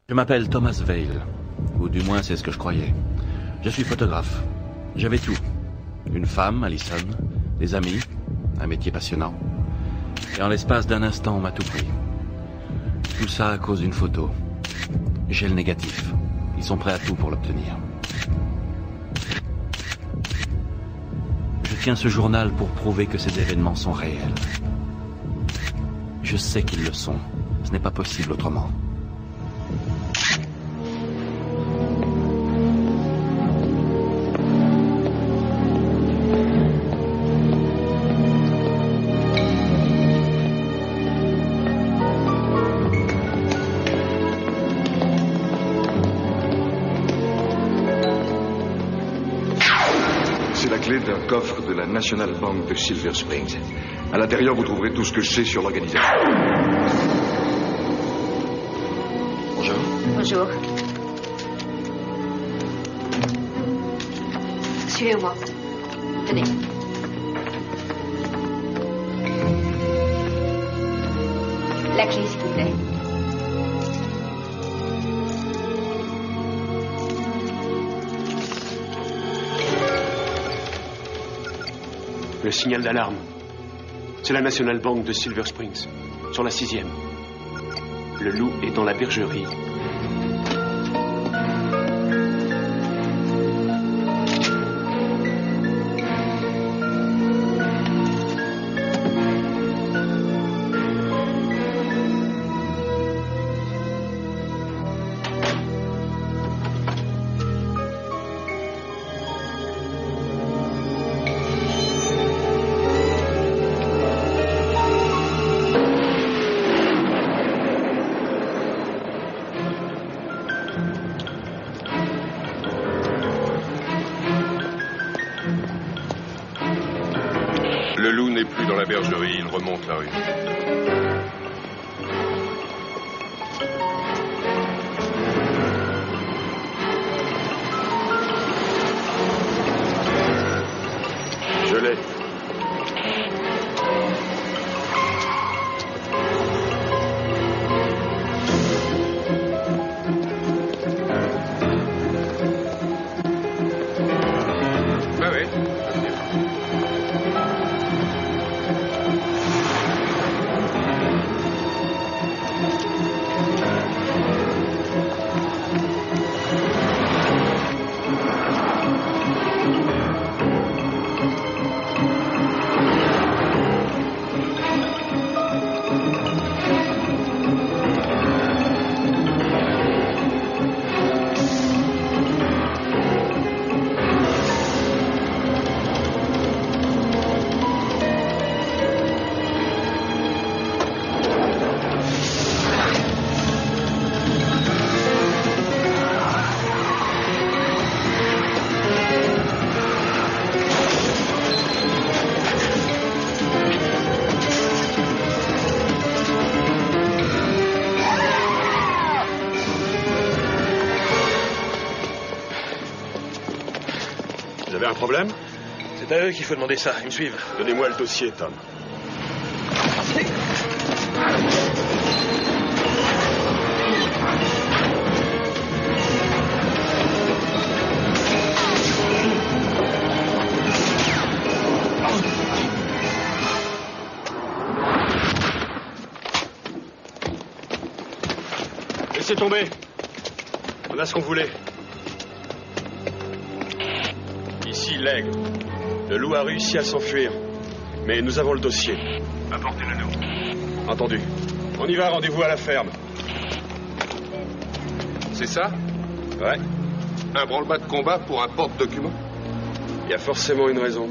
Je m'appelle Thomas Vale, ou du moins c'est ce que je croyais. Je suis photographe. J'avais tout. Une femme, Allison, des amis, un métier passionnant. Et en l'espace d'un instant, on m'a tout pris. Tout ça à cause d'une photo. J'ai le négatif. Ils sont prêts à tout pour l'obtenir. Je tiens ce journal pour prouver que ces événements sont réels. Je sais qu'ils le sont. Ce n'est pas possible autrement. D'un coffre de la National Bank de Silver Springs. À l'intérieur, vous trouverez tout ce que je sais sur l'organisation. Bonjour. Bonjour. Suivez-moi. Tenez. La clé, s'il vous plaît. Le signal d'alarme. C'est la National Bank de Silver Springs, sur la 6e. Le loup est dans la bergerie. Le loup n'est plus dans la bergerie, il remonte la rue. Je l'ai. Ah oui. Vous avez un problème? C'est à eux qu'il faut demander ça. Ils me suivent. Donnez-moi le dossier, Tom. Laissez tomber. On a ce qu'on voulait. Ici, l'aigle. Le loup a réussi à s'enfuir. Mais nous avons le dossier. Apportez-le nous. Entendu. On y va, rendez-vous à la ferme. C'est ça? Ouais. Un branle-bas de combat pour un porte-document? Il y a forcément une raison.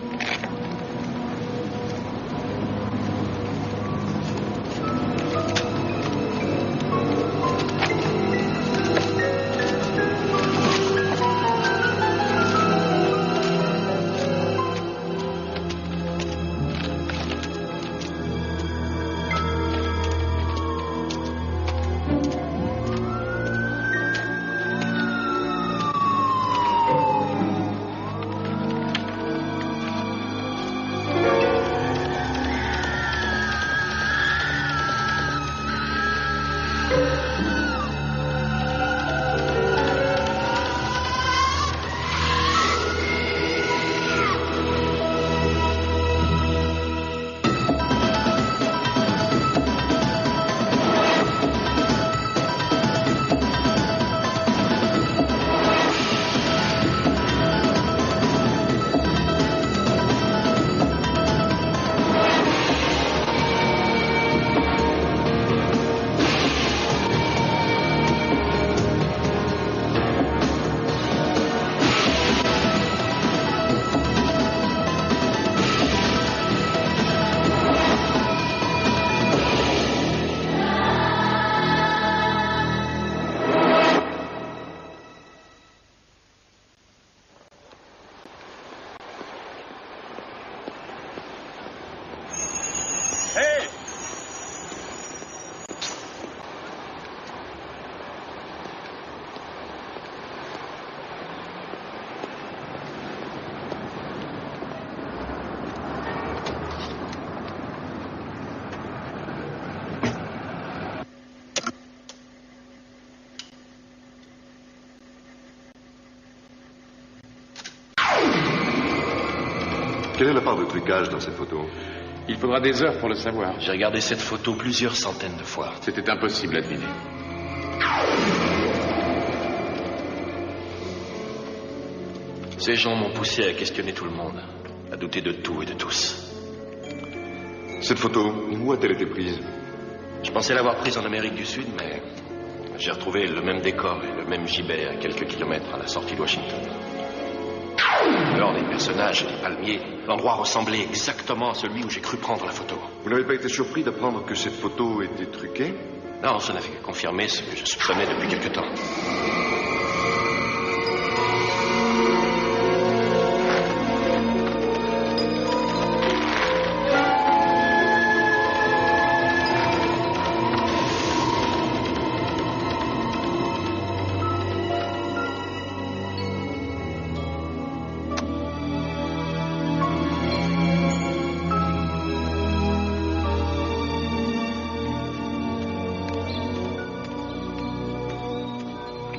Quelle est la part de trucage dans cette photo? Il faudra des heures pour le savoir. J'ai regardé cette photo plusieurs centaines de fois. C'était impossible à deviner. Ces gens m'ont poussé à questionner tout le monde, à douter de tout et de tous. Cette photo, où a-t-elle été prise? Je pensais l'avoir prise en Amérique du Sud, mais j'ai retrouvé le même décor et le même gibet à quelques kilomètres à la sortie de Washington. Alors, des personnages et des palmiers, l'endroit ressemblait exactement à celui où j'ai cru prendre la photo. Vous n'avez pas été surpris d'apprendre que cette photo était truquée? Non, ça n'a fait que confirmer ce que je soupçonnais depuis quelque temps.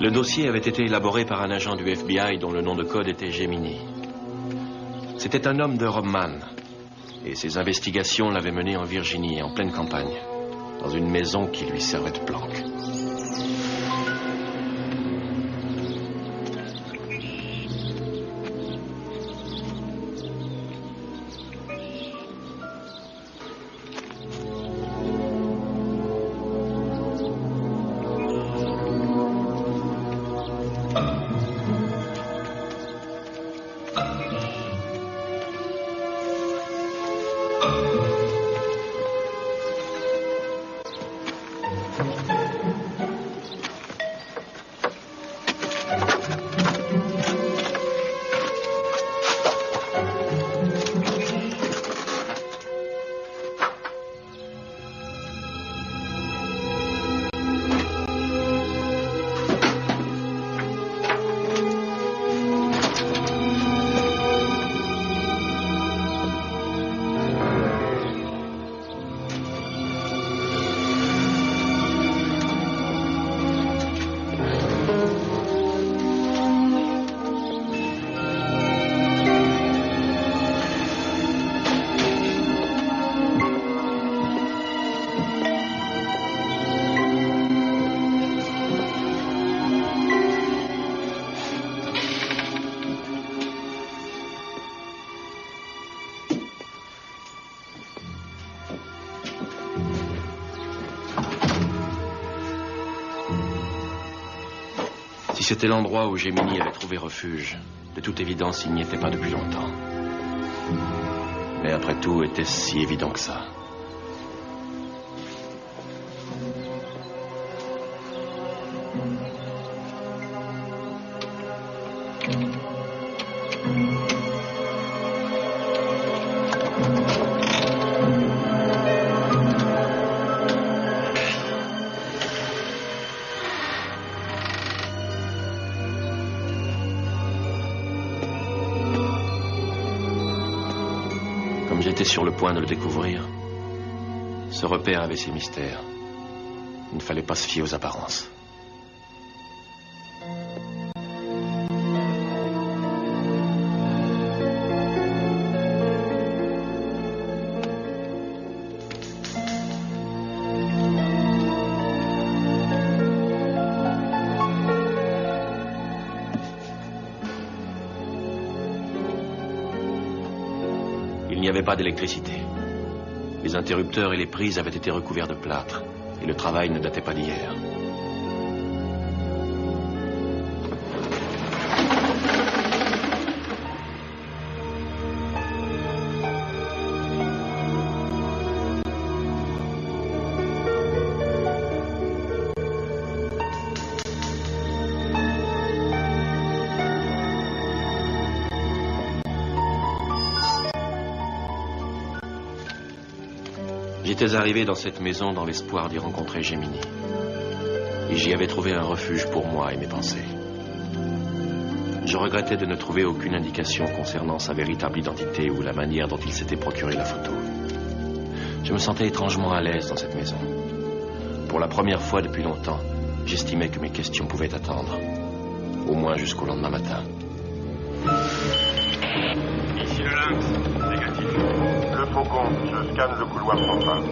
Le dossier avait été élaboré par un agent du FBI dont le nom de code était Gemini. C'était un homme de Robman, et ses investigations l'avaient mené en Virginie, en pleine campagne, dans une maison qui lui servait de planque. Si c'était l'endroit où Gemini avait trouvé refuge, de toute évidence, il n'y était pas depuis longtemps. Mais après tout, était-ce si évident que ça? J'étais sur le point de le découvrir. Ce repère avait ses mystères. Il ne fallait pas se fier aux apparences. Il n'y avait pas d'électricité. Les interrupteurs et les prises avaient été recouverts de plâtre, et le travail ne datait pas d'hier. J'étais arrivé dans cette maison dans l'espoir d'y rencontrer Gemini. Et j'y avais trouvé un refuge pour moi et mes pensées. Je regrettais de ne trouver aucune indication concernant sa véritable identité ou la manière dont il s'était procuré la photo. Je me sentais étrangement à l'aise dans cette maison. Pour la première fois depuis longtemps, j'estimais que mes questions pouvaient attendre. Au moins jusqu'au lendemain matin. Ici le Lynx. Le Faucon, je scanne le couloir central.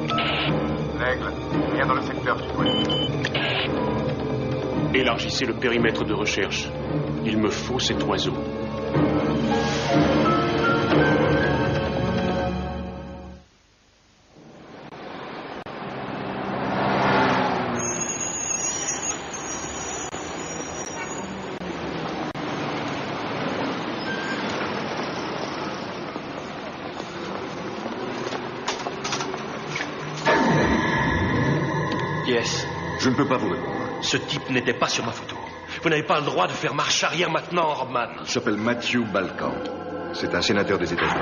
L'Aigle, viens dans le secteur sud-ouest. Élargissez le périmètre de recherche. Il me faut cet oiseau. Yes. Je ne peux pas vous répondre. Ce type n'était pas sur ma photo. Vous n'avez pas le droit de faire marche arrière maintenant, Robman. Il s'appelle Matthew Balkan. C'est un sénateur des États-Unis.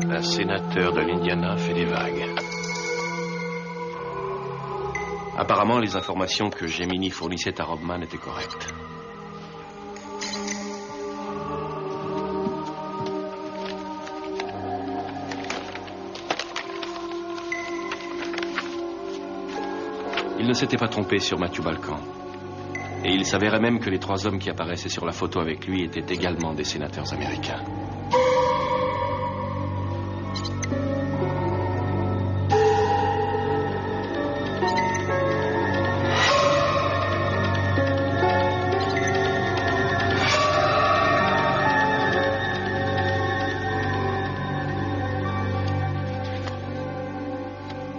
Un sénateur de l'Indiana fait des vagues. Apparemment, les informations que Gemini fournissait à Robman étaient correctes. Il ne s'était pas trompé sur Matthew Balkan. Et il s'avérait même que les 3 hommes qui apparaissaient sur la photo avec lui étaient également des sénateurs américains.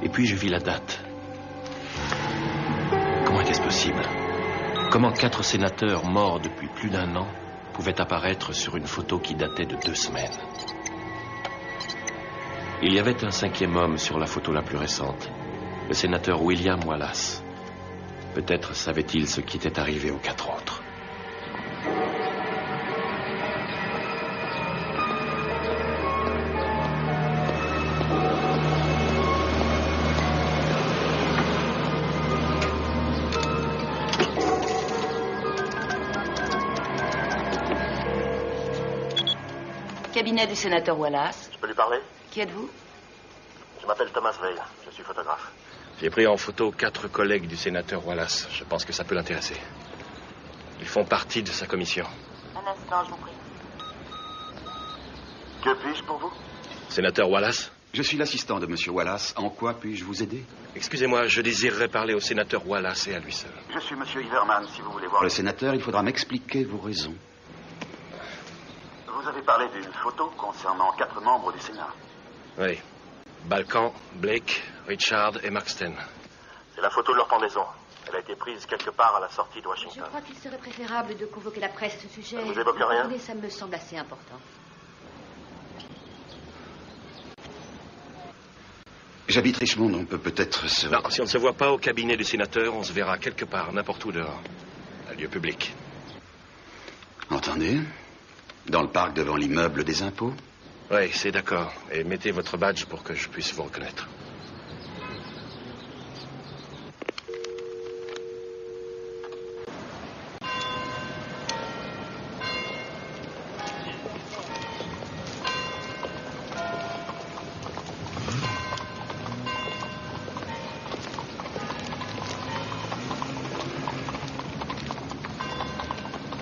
Et puis je vis la date. Comment était-ce possible? Comment 4 sénateurs morts depuis plus d'1 an pouvaient apparaître sur une photo qui datait de 2 semaines? Il y avait un 5e homme sur la photo la plus récente, le sénateur William Wallace. Peut-être savait-il ce qui était arrivé aux 4 autres. Cabinet du sénateur Wallace. Je peux lui parler? Qui êtes-vous? Je m'appelle Thomas Vale, je suis photographe. J'ai pris en photo 4 collègues du sénateur Wallace. Je pense que ça peut l'intéresser. Ils font partie de sa commission. Un instant, je vous prie. Que puis-je pour vous? Sénateur Wallace? Je suis l'assistant de M. Wallace. En quoi puis-je vous aider? Excusez-moi, je désirerais parler au sénateur Wallace et à lui seul. Je suis M. Iverman, si vous voulez voir Le sénateur, il faudra m'expliquer vos raisons. Vous avez parlé d'une photo concernant 4 membres du Sénat. Oui. Balkan, Blake, Richard et Maxton. C'est la photo de leur pendaison. Elle a été prise quelque part à la sortie de Je Washington. crois qu'il serait préférable de convoquer la presse à ce sujet. Ça vous évoque rien? Attendez, ça me semble assez important. J'habite Richmond, on peut peut-être se... Non, si on ne se voit pas au cabinet du sénateur, on se verra quelque part, n'importe où dehors. Un lieu public. Entendez? Dans le parc devant l'immeuble des impôts? Oui, c'est d'accord. Et mettez votre badge pour que je puisse vous reconnaître.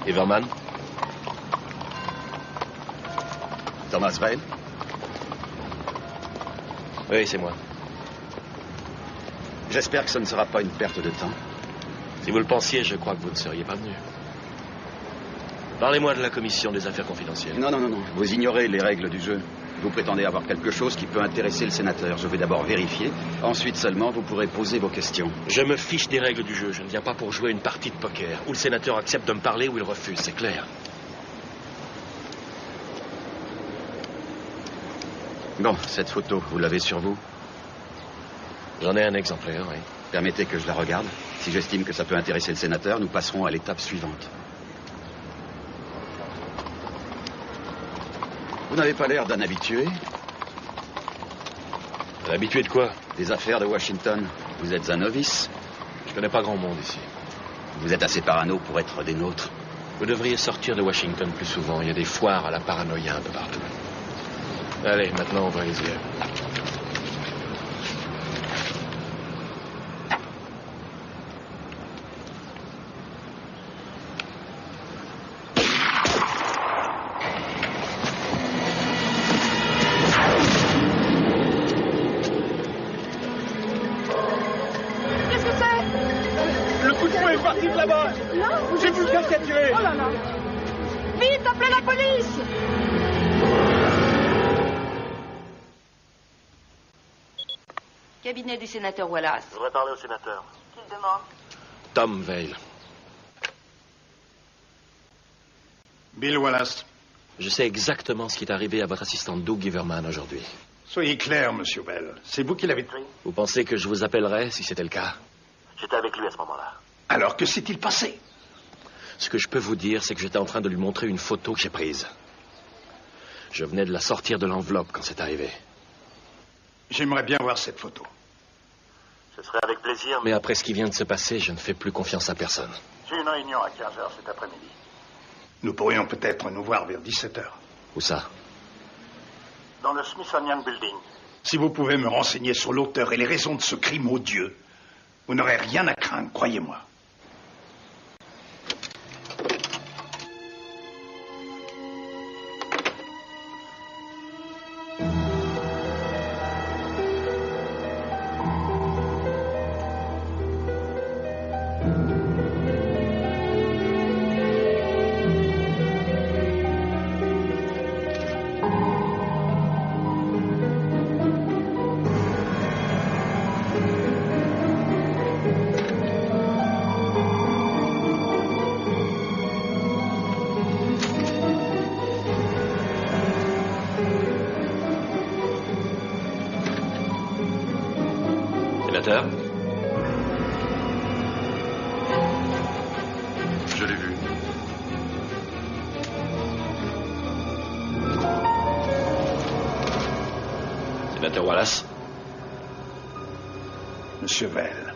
Iverman? Thomas Vale? Oui, c'est moi. J'espère que ce ne sera pas une perte de temps. Si vous le pensiez, je crois que vous ne seriez pas venu. Parlez-moi de la commission des affaires confidentielles. Non. Vous ignorez les règles du jeu. Vous prétendez avoir quelque chose qui peut intéresser le sénateur. Je vais d'abord vérifier. Ensuite seulement, vous pourrez poser vos questions. Je me fiche des règles du jeu. Je ne viens pas pour jouer une partie de poker. Où le sénateur accepte de me parler ou il refuse, c'est clair. Bon, cette photo, vous l'avez sur vous? J'en ai un exemplaire, oui. Permettez que je la regarde. Si j'estime que ça peut intéresser le sénateur, nous passerons à l'étape suivante. Vous n'avez pas l'air d'un habitué. Un habitué de quoi? Des affaires de Washington. Vous êtes un novice. Je connais pas grand monde ici. Vous êtes assez parano pour être des nôtres. Vous devriez sortir de Washington plus souvent. Il y a des foires à la paranoïa un peu partout. Allez, maintenant, ouvrez les yeux. Cabinet du sénateur Wallace. Je voudrais parler au sénateur. Qui le demande? Tom Vale. Bill Wallace. Je sais exactement ce qui est arrivé à votre assistant Doug Giverman aujourd'hui. Soyez clair, monsieur Bell. C'est vous qui l'avez tué? Vous pensez que je vous appellerais si c'était le cas? J'étais avec lui à ce moment-là. Alors que s'est-il passé? Ce que je peux vous dire, c'est que j'étais en train de lui montrer une photo que j'ai prise. Je venais de la sortir de l'enveloppe quand c'est arrivé. J'aimerais bien voir cette photo. Ce serait avec plaisir, Mais après ce qui vient de se passer, je ne fais plus confiance à personne. j'ai une réunion à 15h cet après-midi. Nous pourrions peut-être nous voir vers 17h. Où ça? Dans le Smithsonian Building. Si vous pouvez me renseigner sur l'auteur et les raisons de ce crime odieux, vous n'aurez rien à craindre, croyez-moi. Sénateur? Je l'ai vu. Sénateur Wallace? Monsieur Vale.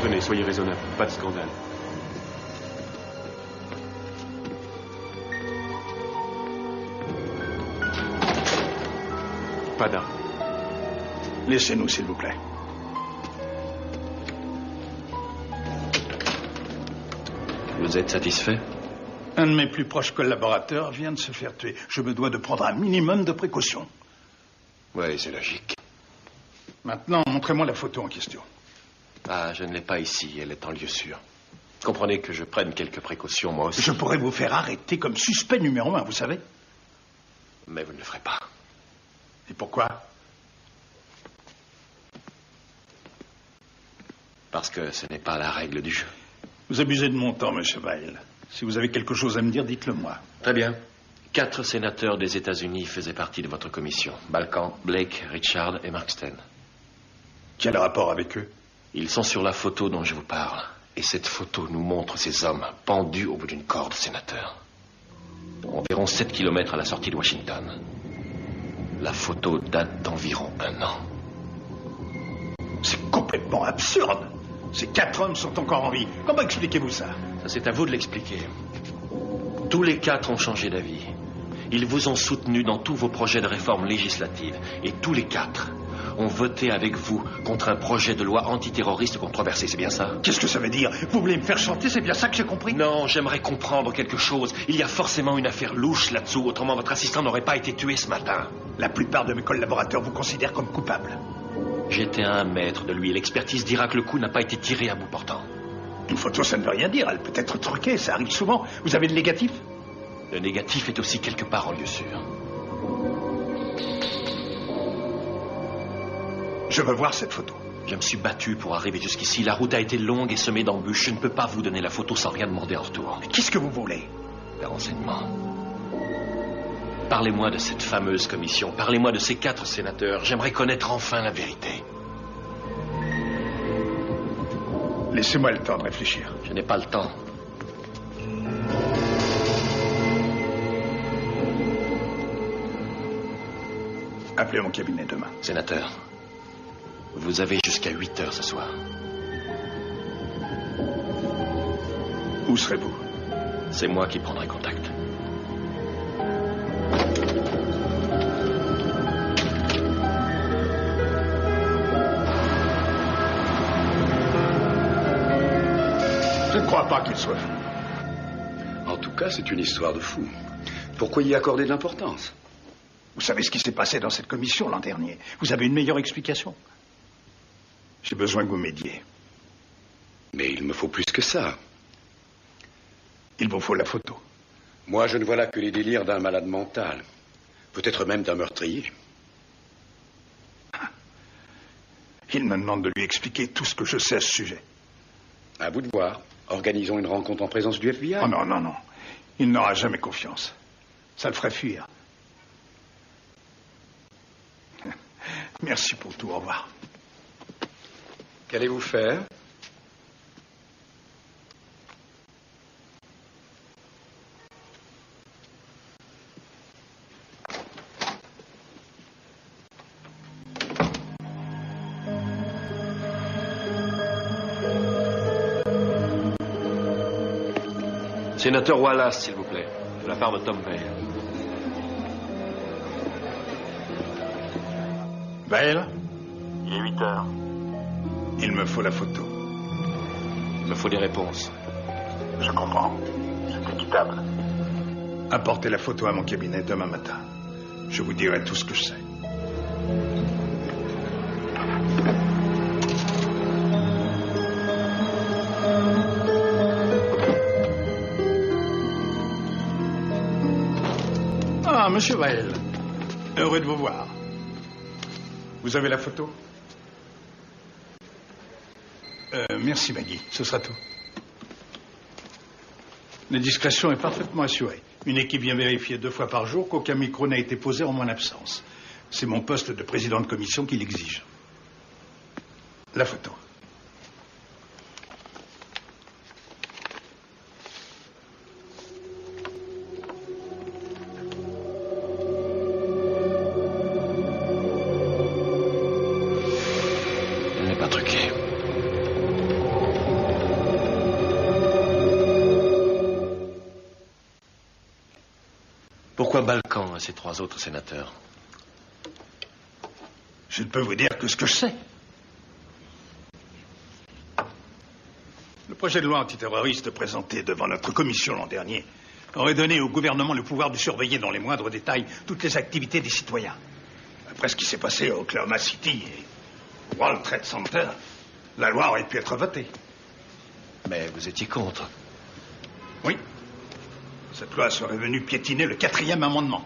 Venez, soyez raisonnable. Pas de scandale. Pas d'armes. Laissez-nous, s'il vous plaît. Vous êtes satisfait? Un de mes plus proches collaborateurs vient de se faire tuer. Je me dois de prendre un minimum de précautions. Oui, c'est logique. Maintenant, montrez-moi la photo en question. Ah, je ne l'ai pas ici. Elle est en lieu sûr. Comprenez que je prenne quelques précautions, moi aussi. Je pourrais vous faire arrêter comme suspect numéro 1, vous savez. Mais vous ne le ferez pas. Et pourquoi? Parce que ce n'est pas la règle du jeu. Vous abusez de mon temps, monsieur Vale. Si vous avez quelque chose à me dire, dites-le moi. Très bien. 4 sénateurs des États-Unis faisaient partie de votre commission. Balkan, Blake, Richard et Mark Sten. Quel rapport avec eux? Ils sont sur la photo dont je vous parle. Et cette photo nous montre ces hommes pendus au bout d'une corde, sénateur. Environ 7 kilomètres à la sortie de Washington. La photo date d'environ 1 an. C'est complètement absurde. Ces 4 hommes sont encore en vie. Comment expliquez-vous ça? Ça, c'est à vous de l'expliquer. Tous les 4 ont changé d'avis. Ils vous ont soutenu dans tous vos projets de réforme législative. Et tous les 4 ont voté avec vous contre un projet de loi antiterroriste controversé. C'est bien ça? Qu'est-ce que ça veut dire? Vous voulez me faire chanter? C'est bien ça que j'ai compris? Non, j'aimerais comprendre quelque chose. Il y a forcément une affaire louche là-dessous. Autrement, votre assistant n'aurait pas été tué ce matin. La plupart de mes collaborateurs vous considèrent comme coupable. J'étais à 1 mètre de lui. L'expertise dira que le coup n'a pas été tiré à bout portant. Une photo, ça ne veut rien dire. Elle peut être truquée, ça arrive souvent. Vous avez le négatif? Le négatif est aussi quelque part en lieu sûr. Je veux voir cette photo. Je me suis battu pour arriver jusqu'ici. La route a été longue et semée d'embûches. Je ne peux pas vous donner la photo sans rien demander en retour. Mais qu'est-ce que vous voulez? Des renseignements. Parlez-moi de cette fameuse commission. Parlez-moi de ces 4 sénateurs. J'aimerais connaître enfin la vérité. Laissez-moi le temps de réfléchir. Je n'ai pas le temps. Appelez mon cabinet demain. Sénateur, vous avez jusqu'à 8 heures ce soir. Où serez-vous? C'est moi qui prendrai contact. Je ne crois pas qu'il soit fou. En tout cas, c'est une histoire de fou. Pourquoi y accorder de l'importance? Vous savez ce qui s'est passé dans cette commission l'an dernier. Vous avez une meilleure explication? J'ai besoin que vous m'aidiez. Mais il me faut plus que ça. Il vous faut la photo. Moi, je ne vois là que les délires d'un malade mental. Peut-être même d'un meurtrier. Il me demande de lui expliquer tout ce que je sais à ce sujet. À vous de voir. Organisons une rencontre en présence du FBI. Oh non, non, non. Il n'aura jamais confiance. Ça le ferait fuir. Merci pour tout. Au revoir. Qu'allez-vous faire? Sénateur Wallace, s'il vous plaît, de la part de Tom Vale. Vale? Il est 8 heures. Il me faut la photo. Il me faut des réponses. Je comprends. C'est équitable. Apportez la photo à mon cabinet demain matin. Je vous dirai tout ce que je sais. Ah, monsieur Vael. Heureux de vous voir. Vous avez la photo? Merci, Maggie. Ce sera tout. La discrétion est parfaitement assurée. Une équipe vient vérifier 2 fois par jour qu'aucun micro n'a été posé en mon absence. C'est mon poste de président de commission qui l'exige. La photo. Elle n'est pas truquée. Pourquoi Balkan et ces 3 autres sénateurs? Je ne peux vous dire que ce que je sais. Le projet de loi antiterroriste présenté devant notre commission l'an dernier aurait donné au gouvernement le pouvoir de surveiller dans les moindres détails toutes les activités des citoyens. Après ce qui s'est passé au Oklahoma City et World Trade Center, la loi aurait pu être votée. Mais vous étiez contre. Oui. Cette loi serait venue piétiner le 4e amendement.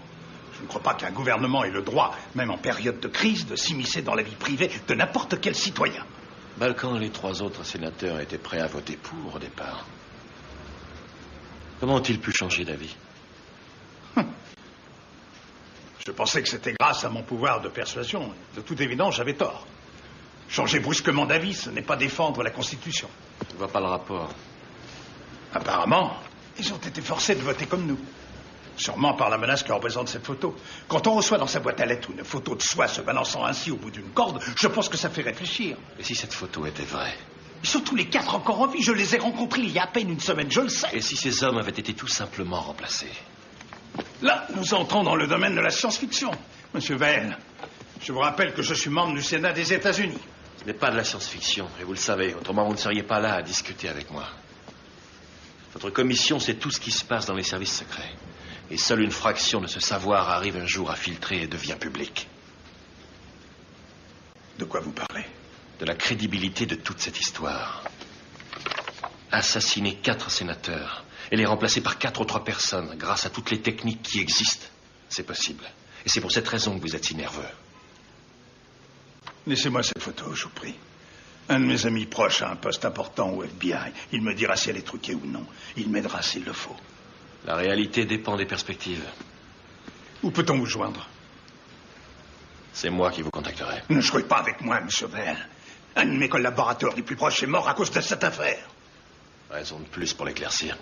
Je ne crois pas qu'un gouvernement ait le droit, même en période de crise, de s'immiscer dans la vie privée de n'importe quel citoyen. Balkan et les 3 autres sénateurs étaient prêts à voter pour au départ. Comment ont-ils pu changer d'avis? Je pensais que c'était grâce à mon pouvoir de persuasion. De toute évidence, j'avais tort. Changer brusquement d'avis, ce n'est pas défendre la Constitution. Je ne vois pas le rapport. Apparemment, ils ont été forcés de voter comme nous. Sûrement par la menace que représente cette photo. Quand on reçoit dans sa boîte à lettres une photo de soi se balançant ainsi au bout d'une corde, je pense que ça fait réfléchir. Et si cette photo était vraie? Ils sont tous les 4 encore en vie. Je les ai rencontrés il y a à peine une semaine, je le sais. Et si ces hommes avaient été tout simplement remplacés? Là, nous entrons dans le domaine de la science-fiction. Monsieur Vail, je vous rappelle que je suis membre du Sénat des États-Unis. Ce n'est pas de la science-fiction, et vous le savez. Autrement, vous ne seriez pas là à discuter avec moi. Votre commission sait tout ce qui se passe dans les services secrets. Et seule une fraction de ce savoir arrive un jour à filtrer et devient public. De quoi vous parlez? De la crédibilité de toute cette histoire. Assassiner 4 sénateurs et les remplacer par 4 autres personnes grâce à toutes les techniques qui existent, c'est possible. Et c'est pour cette raison que vous êtes si nerveux. Laissez-moi cette photo, je vous prie. Un de mes amis proches a un poste important au FBI. Il me dira si elle est truquée ou non. Il m'aidera s'il le faut. La réalité dépend des perspectives. Où peut-on vous joindre? C'est moi qui vous contacterai. Ne jouez pas avec moi, monsieur Vail. Un de mes collaborateurs les plus proches est mort à cause de cette affaire. Raison de plus pour l'éclaircir.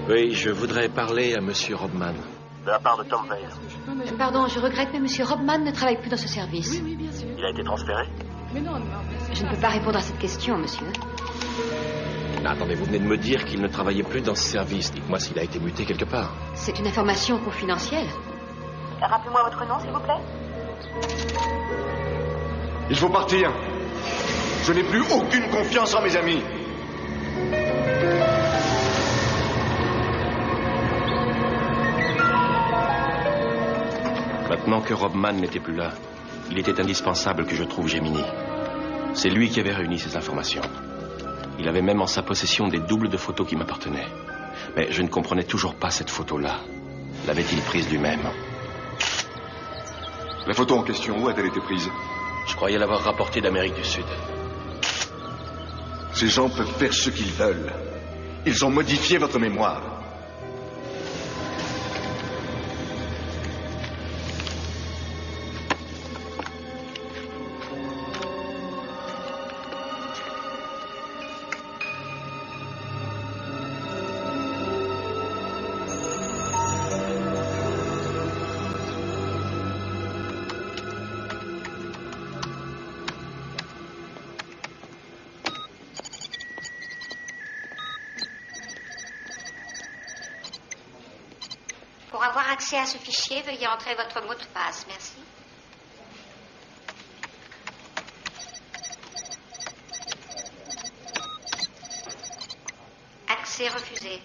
Oui, je voudrais parler à Monsieur Robman. De la part de Tom Vale. Pardon, je regrette, mais Monsieur Robman ne travaille plus dans ce service. Il a été transféré? Je ne peux pas répondre à cette question, monsieur. Non, attendez, vous venez de me dire qu'il ne travaillait plus dans ce service. Dites-moi s'il a été muté quelque part. C'est une information confidentielle. Rappelez-moi votre nom, s'il vous plaît. Il faut partir. Je n'ai plus aucune confiance en mes amis. Maintenant que Robman n'était plus là, il était indispensable que je trouve Gemini. C'est lui qui avait réuni ces informations. Il avait même en sa possession des doubles de photos qui m'appartenaient. Mais je ne comprenais toujours pas cette photo-là. L'avait-il prise lui-même? La photo en question, où a-t-elle été prise? Je croyais l'avoir rapportée d'Amérique du Sud. Ces gens peuvent faire ce qu'ils veulent. Ils ont modifié votre mémoire. Pour avoir accès à ce fichier, veuillez entrer votre mot de passe. Merci. Accès refusé.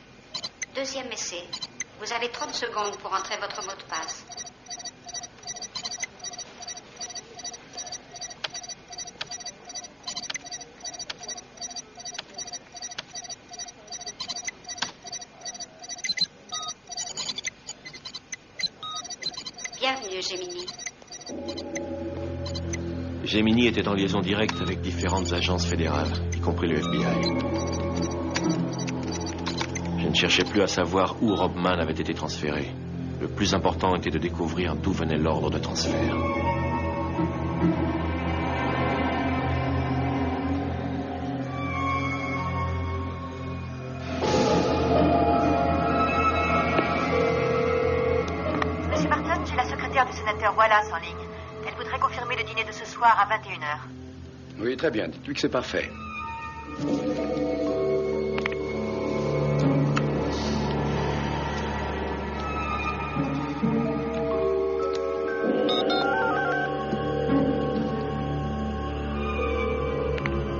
Deuxième essai. Vous avez 30 secondes pour entrer votre mot de passe. Bienvenue, Gemini. Gemini était en liaison directe avec différentes agences fédérales, y compris le FBI. Je ne cherchais plus à savoir où Robman avait été transféré. Le plus important était de découvrir d'où venait l'ordre de transfert. Monsieur Martin, j'ai la secrétaire du sénateur Wallace en ligne. Elle voudrait confirmer le dîner de ce soir à 21h. Oui, très bien. Dites-lui que c'est parfait.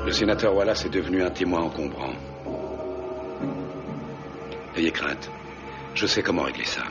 Le sénateur Wallace est devenu un témoin encombrant. Ayez crainte. Je sais comment régler ça.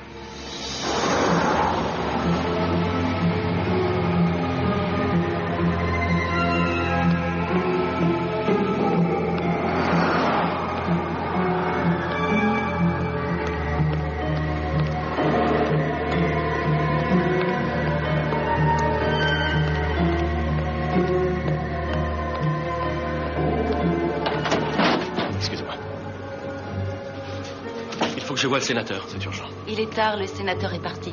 Je vois le sénateur, c'est urgent. Il est tard, le sénateur est parti.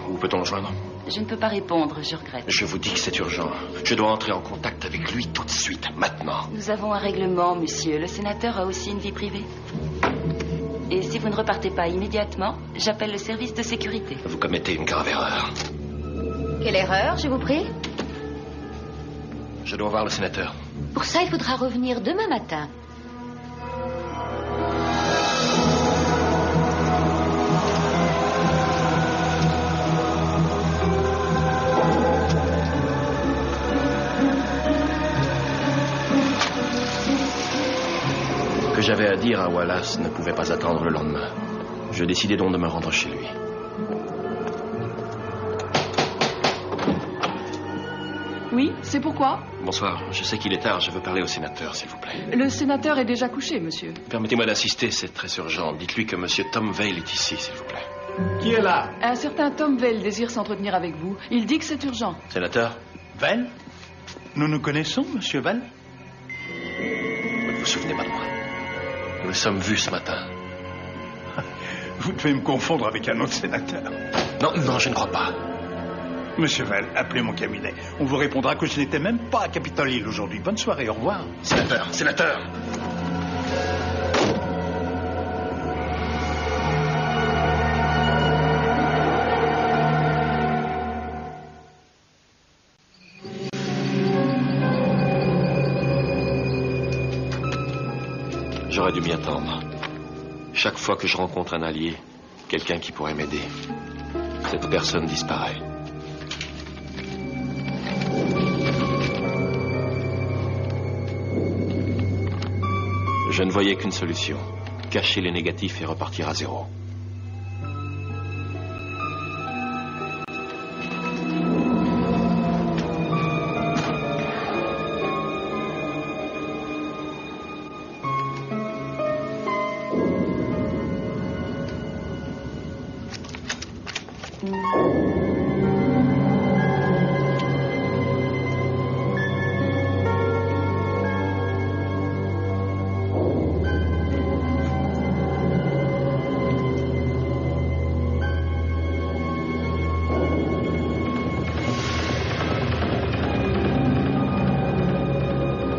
Où peut-on le joindre? Je ne peux pas répondre, je regrette. Je vous dis que c'est urgent. Je dois entrer en contact avec lui tout de suite, maintenant. Nous avons un règlement, monsieur. Le sénateur a aussi une vie privée. Et si vous ne repartez pas immédiatement, j'appelle le service de sécurité. Vous commettez une grave erreur. Quelle erreur, je vous prie? Je dois voir le sénateur. Pour ça, il faudra revenir demain matin. Ce que j'avais à dire à Wallace ne pouvait pas attendre le lendemain. Je décidai donc de me rendre chez lui. Oui, c'est pourquoi? Bonsoir, je sais qu'il est tard, je veux parler au sénateur, s'il vous plaît. Le sénateur est déjà couché, monsieur. Permettez-moi d'assister, c'est très urgent. Dites-lui que monsieur Tom Vale est ici, s'il vous plaît. Qui est là? Un certain Tom Vale désire s'entretenir avec vous. Il dit que c'est urgent. Sénateur? Vale? Nous nous connaissons, monsieur Vale? Vous ne vous souvenez pas de moi? Nous nous sommes vus ce matin. Vous devez me confondre avec un autre sénateur. Non, non, je ne crois pas. Monsieur Vale, appelez mon cabinet. On vous répondra que je n'étais même pas à Capitol Hill aujourd'hui. Bonne soirée, au revoir. Sénateur, sénateur! J'aurais dû m'y attendre. Chaque fois que je rencontre un allié, quelqu'un qui pourrait m'aider, cette personne disparaît. Je ne voyais qu'une solution. Cacher les négatifs et repartir à zéro.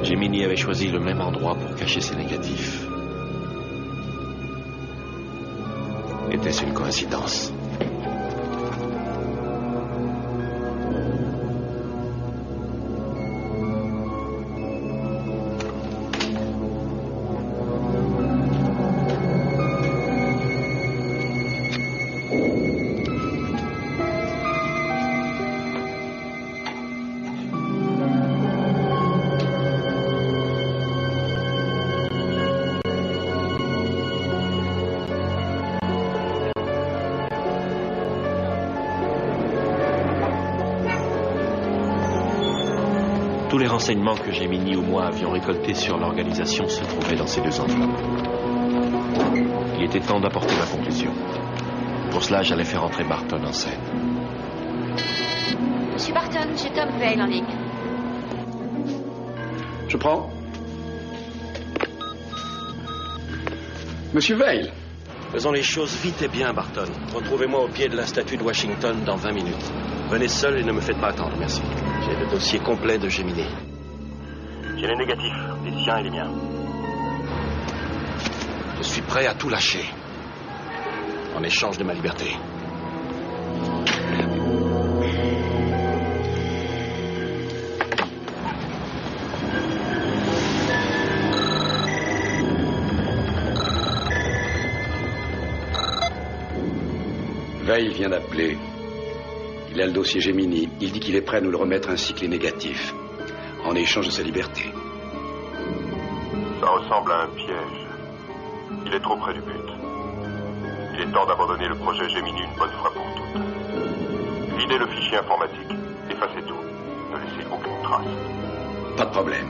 Gemini avait choisi le même endroit pour cacher ses négatifs. Était-ce une coïncidence? Tous les renseignements que Gemini ou moi avions récoltés sur l'organisation se trouvaient dans ces deux enveloppes. Il était temps d'apporter ma conclusion. Pour cela, j'allais faire entrer Barton en scène. Monsieur Barton, j'ai Tom Veil en ligne. Je prends. Monsieur Veil. Faisons les choses vite et bien, Barton. Retrouvez-moi au pied de la statue de Washington dans 20 minutes. Venez seul et ne me faites pas attendre, merci. J'ai le dossier complet de Gemini. J'ai les négatifs, les siens et les miens. Je suis prêt à tout lâcher. En échange de ma liberté. Veil vient d'appeler. Il a le dossier Gemini. Il dit qu'il est prêt à nous le remettre ainsi que les négatifs, en échange de sa liberté. Ça ressemble à un piège. Il est trop près du but. Il est temps d'abandonner le projet Gemini une bonne fois pour toutes. Videz le fichier informatique. Effacez tout. Ne laissez aucune trace. Pas de problème.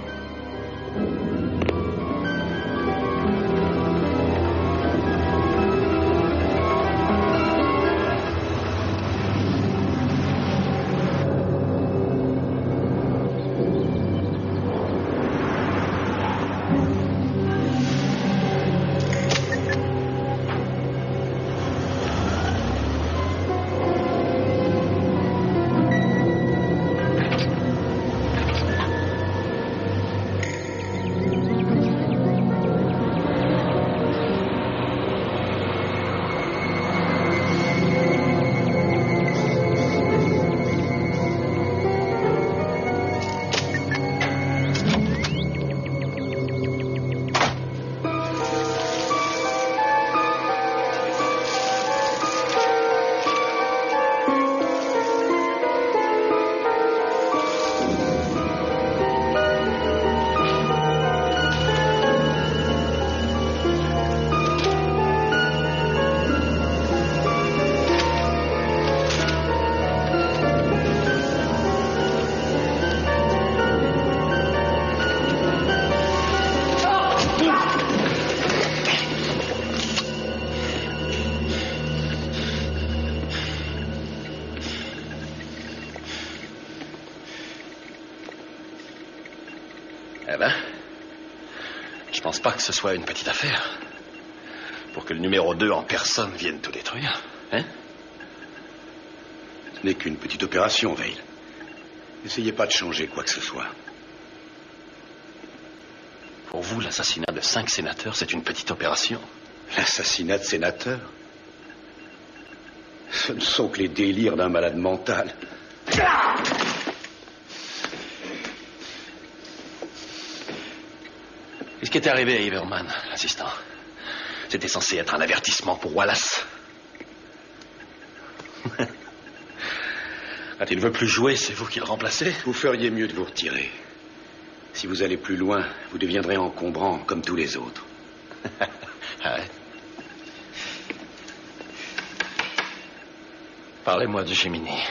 Je pense pas que ce soit une petite affaire. Pour que le numéro 2 en personne vienne tout détruire. Hein? Ce n'est qu'une petite opération, Veil. N'essayez pas de changer quoi que ce soit. Pour vous, l'assassinat de 5 sénateurs, c'est une petite opération? L'assassinat de sénateurs? Ce ne sont que les délires d'un malade mental. Et ce qui était arrivé à Iverman, l'assistant, c'était censé être un avertissement pour Wallace. Quand il ne veut plus jouer, c'est vous qui le remplacez? Vous feriez mieux de vous retirer. Si vous allez plus loin, vous deviendrez encombrant comme tous les autres. Ah ouais. Parlez-moi de Gemini.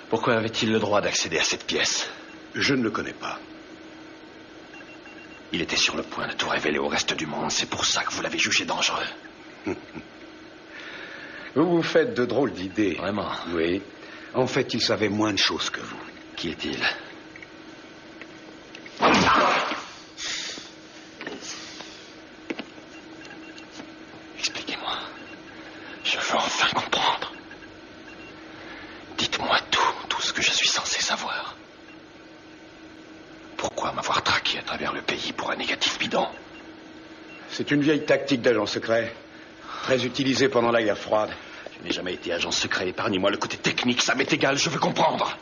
Pourquoi avait-il le droit d'accéder à cette pièce? Je ne le connais pas. Il était sur le point de tout révéler au reste du monde. C'est pour ça que vous l'avez jugé dangereux. Vous vous faites de drôles d'idées. Vraiment? Oui. En fait, il savait moins de choses que vous. Qui est-il? Expliquez-moi. Je veux enfin comprendre. Dites-moi tout ce que je suis censé savoir. Pourquoi m'avoir traqué à travers le pays pour un négatif bidon? C'est une vieille tactique d'agent secret, très utilisée pendant la guerre froide. Je n'ai jamais été agent secret. Épargnez-moi le côté technique, ça m'est égal, je veux comprendre.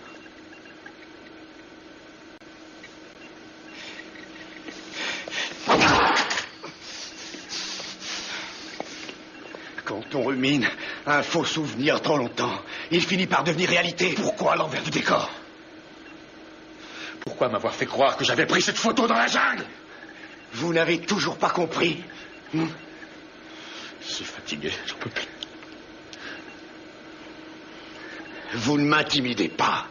Quand on rumine un faux souvenir trop longtemps, il finit par devenir réalité. Pourquoi l'envers du décor? Pourquoi m'avoir fait croire que j'avais pris cette photo dans la jungle? Vous n'avez toujours pas compris. Je suis fatigué, j'en peux plus. Vous ne m'intimidez pas.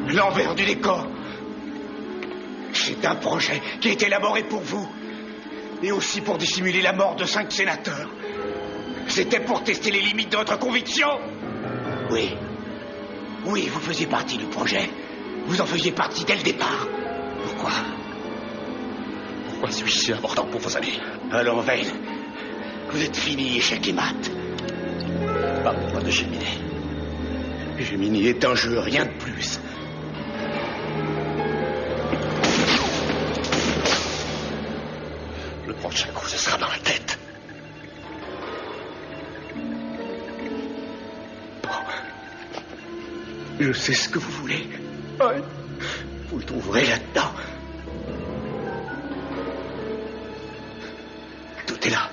L'envers du décor. C'est un projet qui a été élaboré pour vous. Et aussi pour dissimuler la mort de 5 sénateurs. C'était pour tester les limites de votre conviction. Oui. Oui, vous faisiez partie du projet. Vous en faisiez partie dès le départ. Pourquoi suis-je si important pour vos amis? Alors, Vale, vous êtes fini, échec et mat. Parlez-moi de Gemini. Gemini est un jeu, rien de plus. Le prochain coup, ce sera dans la tête. Je sais ce que vous voulez. Ouais. Vous le trouverez là-dedans. Tout est là.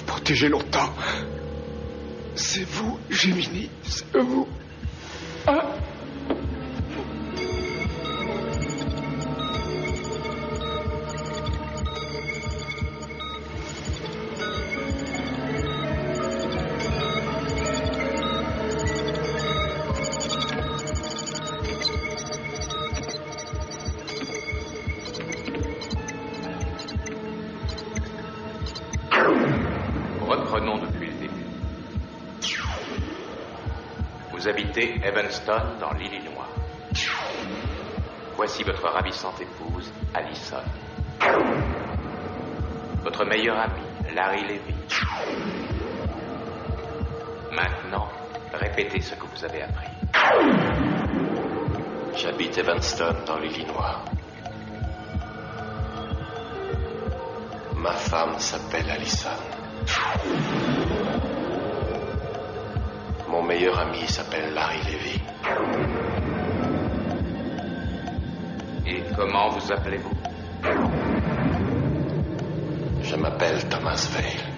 Protéger longtemps. C'est vous, Gemini, c'est vous. Ah. Reprenons depuis le début. Vous habitez Evanston, dans l'Illinois. Voici votre ravissante épouse, Allison. Votre meilleur ami, Larry Levy. Maintenant, répétez ce que vous avez appris. J'habite Evanston, dans l'Illinois. Ma femme s'appelle Allison. Mon meilleur ami s'appelle Larry Levy. Et comment vous appelez-vous? Je m'appelle Thomas Vale.